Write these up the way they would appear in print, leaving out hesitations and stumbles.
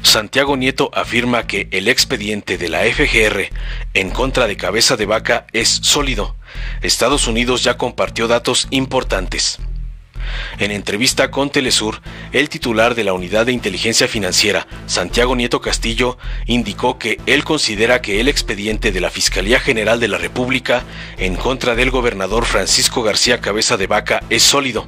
Santiago Nieto afirma que el expediente de la FGR en contra de Cabeza de Vaca es sólido. Estados Unidos ya compartió datos importantes. En entrevista con Telesur, el titular de la Unidad de Inteligencia Financiera, Santiago Nieto Castillo, indicó que él considera que el expediente de la Fiscalía General de la República en contra del gobernador Francisco García Cabeza de Vaca es sólido.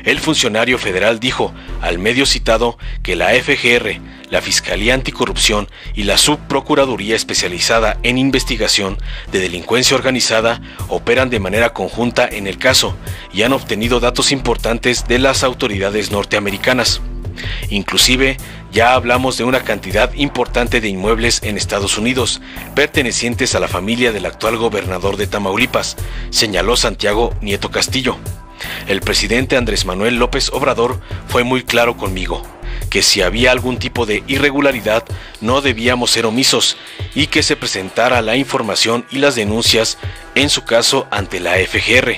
El funcionario federal dijo al medio citado que la FGR, la Fiscalía Anticorrupción y la Subprocuraduría Especializada en Investigación de Delincuencia Organizada operan de manera conjunta en el caso y han obtenido datos importantes de las autoridades norteamericanas. Inclusive, ya hablamos de una cantidad importante de inmuebles en Estados Unidos, pertenecientes a la familia del actual gobernador de Tamaulipas, señaló Santiago Nieto Castillo. El presidente Andrés Manuel López Obrador fue muy claro conmigo, que si había algún tipo de irregularidad no debíamos ser omisos y que se presentara la información y las denuncias en su caso ante la FGR.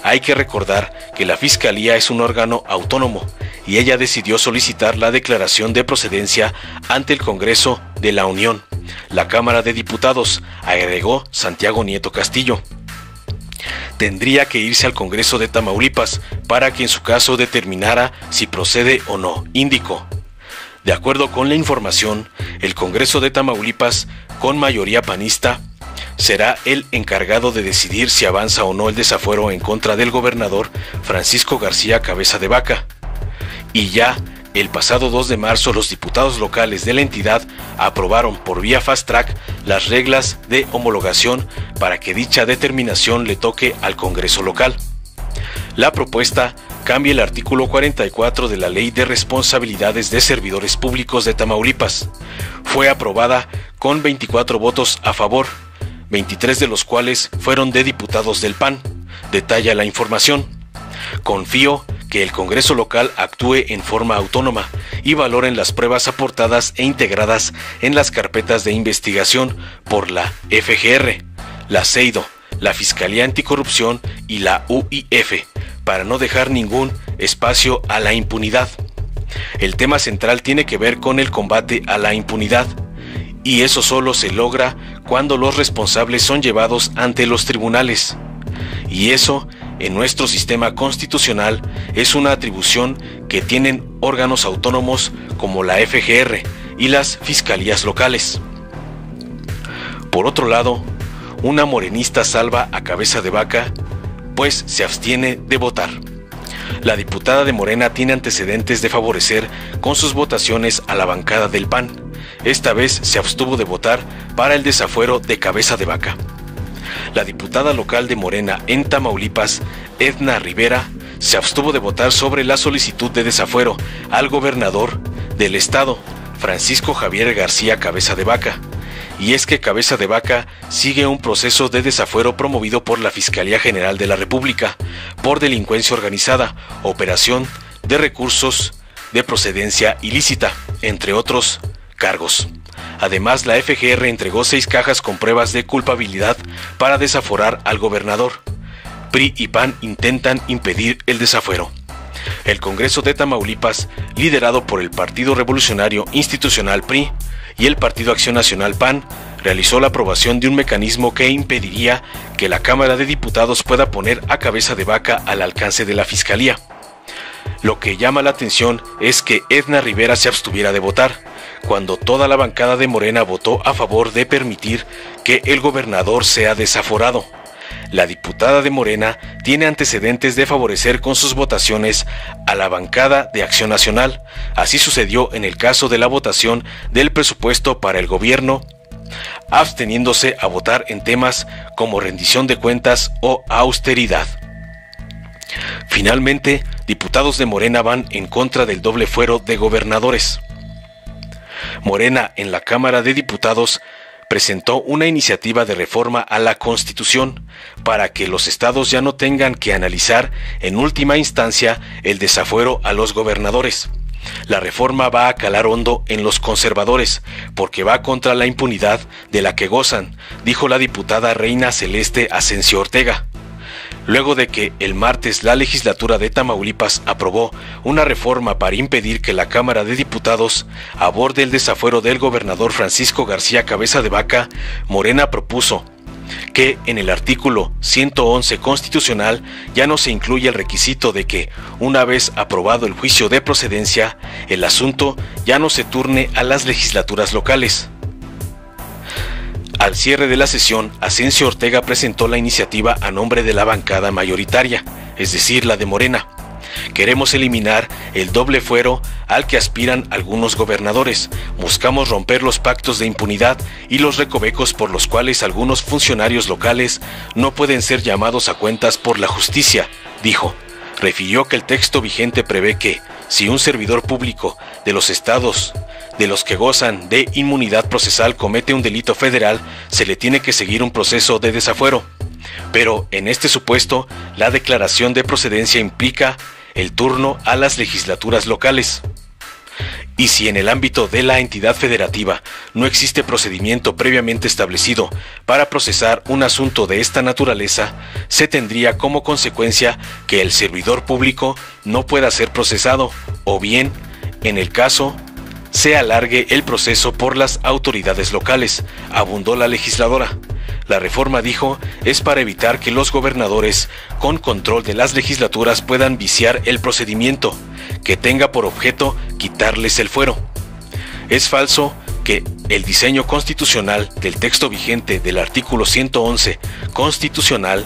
Hay que recordar que la Fiscalía es un órgano autónomo y ella decidió solicitar la declaración de procedencia ante el Congreso de la Unión, la Cámara de Diputados, agregó Santiago Nieto Castillo. Tendría que irse al Congreso de Tamaulipas para que en su caso determinara si procede o no, indicó. De acuerdo con la información, el Congreso de Tamaulipas, con mayoría panista, será el encargado de decidir si avanza o no el desafuero en contra del gobernador Francisco García Cabeza de Vaca. Y ya el pasado 2 de marzo los diputados locales de la entidad aprobaron por vía fast track las reglas de homologación para que dicha determinación le toque al Congreso local. La propuesta cambia el artículo 44 de la Ley de Responsabilidades de Servidores Públicos de Tamaulipas. Fue aprobada con 24 votos a favor, 23 de los cuales fueron de diputados del PAN, detalla la información. Confío que el Congreso local actúe en forma autónoma y valoren las pruebas aportadas e integradas en las carpetas de investigación por la FGR, la CEIDO, la Fiscalía Anticorrupción y la UIF, para no dejar ningún espacio a la impunidad. El tema central tiene que ver con el combate a la impunidad, y eso solo se logra cuando los responsables son llevados ante los tribunales. Y eso, en nuestro sistema constitucional, es una atribución que tienen órganos autónomos como la FGR y las fiscalías locales. Por otro lado, una morenista salva a Cabeza de Vaca, pues se abstiene de votar. La diputada de Morena tiene antecedentes de favorecer con sus votaciones a la bancada del PAN. Esta vez se abstuvo de votar para el desafuero de Cabeza de Vaca. La diputada local de Morena en Tamaulipas, Edna Rivera, se abstuvo de votar sobre la solicitud de desafuero al gobernador del estado, Francisco Javier García Cabeza de Vaca. Y es que Cabeza de Vaca sigue un proceso de desafuero promovido por la Fiscalía General de la República por delincuencia organizada, operación de recursos de procedencia ilícita, entre otros cargos. Además, la FGR entregó 6 cajas con pruebas de culpabilidad para desaforar al gobernador. PRI y PAN intentan impedir el desafuero. El Congreso de Tamaulipas, liderado por el Partido Revolucionario Institucional PRI y el Partido Acción Nacional PAN, realizó la aprobación de un mecanismo que impediría que la Cámara de Diputados pueda poner a Cabeza de Vaca al alcance de la Fiscalía. Lo que llama la atención es que Edna Rivera se abstuviera de votar, cuando toda la bancada de Morena votó a favor de permitir que el gobernador sea desaforado. La diputada de Morena tiene antecedentes de favorecer con sus votaciones a la bancada de Acción Nacional. Así sucedió en el caso de la votación del presupuesto para el gobierno, absteniéndose a votar en temas como rendición de cuentas o austeridad. Finalmente, diputados de Morena van en contra del doble fuero de gobernadores. Morena en la Cámara de Diputados presentó una iniciativa de reforma a la Constitución para que los estados ya no tengan que analizar en última instancia el desafuero a los gobernadores. La reforma va a calar hondo en los conservadores porque va contra la impunidad de la que gozan, dijo la diputada Reina Celeste Asensio Ortega. luego de que el martes la legislatura de Tamaulipas aprobó una reforma para impedir que la Cámara de Diputados aborde el desafuero del gobernador Francisco García Cabeza de Vaca, Morena propuso que en el artículo 111 constitucional ya no se incluye el requisito de que, una vez aprobado el juicio de procedencia, el asunto ya no se turne a las legislaturas locales. Al cierre de la sesión, Asencio Ortega presentó la iniciativa a nombre de la bancada mayoritaria, es decir, la de Morena. Queremos eliminar el doble fuero al que aspiran algunos gobernadores. Buscamos romper los pactos de impunidad y los recovecos por los cuales algunos funcionarios locales no pueden ser llamados a cuentas por la justicia, dijo. Refirió que el texto vigente prevé que, si un servidor público de los estados de los que gozan de inmunidad procesal comete un delito federal, se le tiene que seguir un proceso de desafuero. Pero en este supuesto, la declaración de procedencia implica el turno a las legislaturas locales. Y si en el ámbito de la entidad federativa no existe procedimiento previamente establecido para procesar un asunto de esta naturaleza, se tendría como consecuencia que el servidor público no pueda ser procesado, o bien, en el caso, se alargue el proceso por las autoridades locales, abundó la legisladora. La reforma, dijo, es para evitar que los gobernadores, con control de las legislaturas, puedan viciar el procedimiento, que tenga por objeto quitarles el fuero. Es falso que el diseño constitucional del texto vigente del artículo 111 constitucional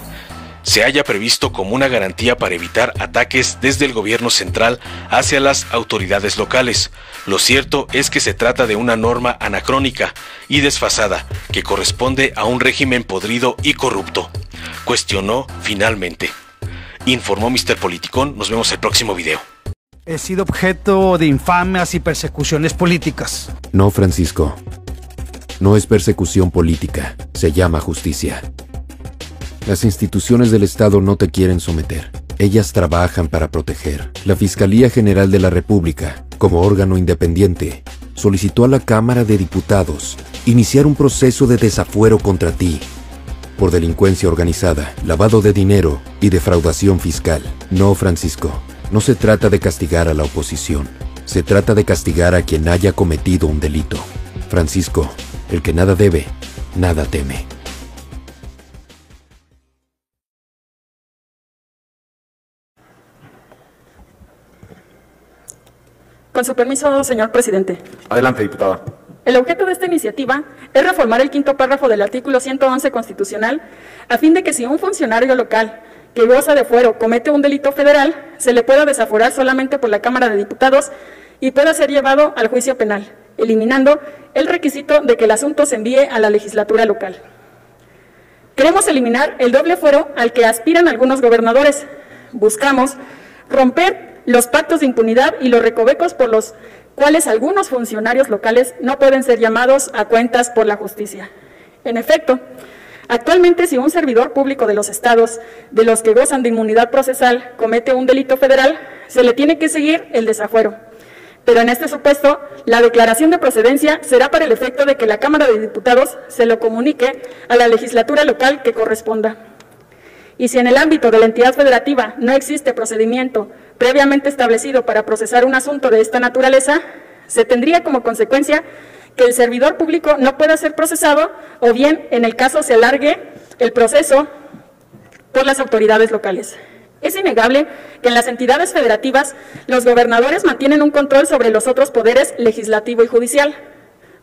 se haya previsto como una garantía para evitar ataques desde el gobierno central hacia las autoridades locales. Lo cierto es que se trata de una norma anacrónica y desfasada que corresponde a un régimen podrido y corrupto, cuestionó finalmente. Informó Mr. Politicón. Nos vemos el próximo video. He sido objeto de infamias y persecuciones políticas. No, Francisco. No es persecución política, se llama justicia. Las instituciones del Estado no te quieren someter. Ellas trabajan para proteger. La Fiscalía General de la República, como órgano independiente, solicitó a la Cámara de Diputados iniciar un proceso de desafuero contra ti por delincuencia organizada, lavado de dinero y defraudación fiscal. No, Francisco, no se trata de castigar a la oposición. Se trata de castigar a quien haya cometido un delito. Francisco, el que nada debe, nada teme. Con su permiso, señor presidente. Adelante, diputada. El objeto de esta iniciativa es reformar el quinto párrafo del artículo 111 constitucional a fin de que si un funcionario local que goza de fuero comete un delito federal, se le pueda desaforar solamente por la Cámara de Diputados y pueda ser llevado al juicio penal, eliminando el requisito de que el asunto se envíe a la legislatura local. Queremos eliminar el doble fuero al que aspiran algunos gobernadores. Buscamos romper los pactos de impunidad y los recovecos por los cuales algunos funcionarios locales no pueden ser llamados a cuentas por la justicia. En efecto, actualmente si un servidor público de los estados de los que gozan de inmunidad procesal comete un delito federal, se le tiene que seguir el desafuero. Pero en este supuesto, la declaración de procedencia será para el efecto de que la Cámara de Diputados se lo comunique a la legislatura local que corresponda. Y si en el ámbito de la entidad federativa no existe procedimiento previamente establecido para procesar un asunto de esta naturaleza, se tendría como consecuencia que el servidor público no pueda ser procesado o bien, en el caso, se alargue el proceso por las autoridades locales. Es innegable que en las entidades federativas los gobernadores mantienen un control sobre los otros poderes legislativo y judicial,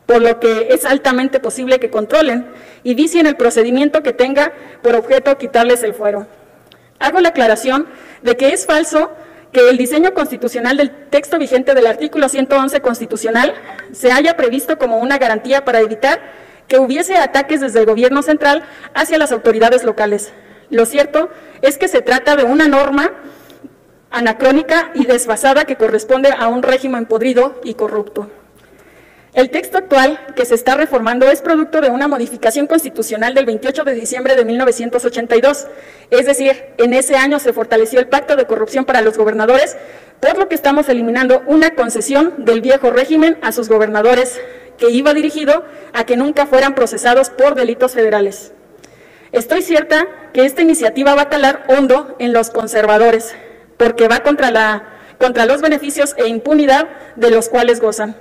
por lo que es altamente posible que controlen y vicien el procedimiento que tenga por objeto quitarles el fuero. Hago la aclaración de que es falso que el diseño constitucional del texto vigente del artículo 111 constitucional se haya previsto como una garantía para evitar que hubiese ataques desde el gobierno central hacia las autoridades locales. Lo cierto es que se trata de una norma anacrónica y desfasada que corresponde a un régimen podrido y corrupto. El texto actual que se está reformando es producto de una modificación constitucional del 28 de diciembre de 1982, es decir, en ese año se fortaleció el pacto de corrupción para los gobernadores, por lo que estamos eliminando una concesión del viejo régimen a sus gobernadores, que iba dirigido a que nunca fueran procesados por delitos federales. Estoy cierta que esta iniciativa va a calar hondo en los conservadores, porque va contra los beneficios e impunidad de los cuales gozan.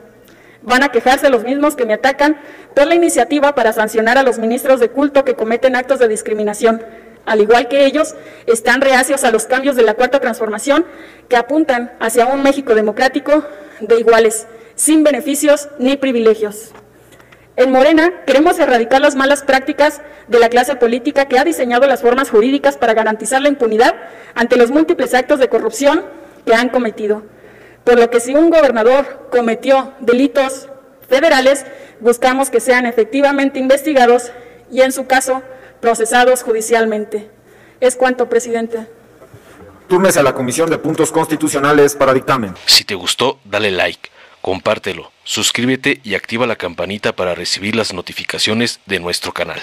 Van a quejarse los mismos que me atacan por la iniciativa para sancionar a los ministros de culto que cometen actos de discriminación. Al igual que ellos, están reacios a los cambios de la Cuarta Transformación que apuntan hacia un México democrático de iguales, sin beneficios ni privilegios. En Morena queremos erradicar las malas prácticas de la clase política que ha diseñado las formas jurídicas para garantizar la impunidad ante los múltiples actos de corrupción que han cometido. Por lo que si un gobernador cometió delitos federales, buscamos que sean efectivamente investigados y, en su caso, procesados judicialmente. Es cuanto, presidente. Túrnese a la Comisión de Puntos Constitucionales para dictamen. Si te gustó, dale like, compártelo, suscríbete y activa la campanita para recibir las notificaciones de nuestro canal.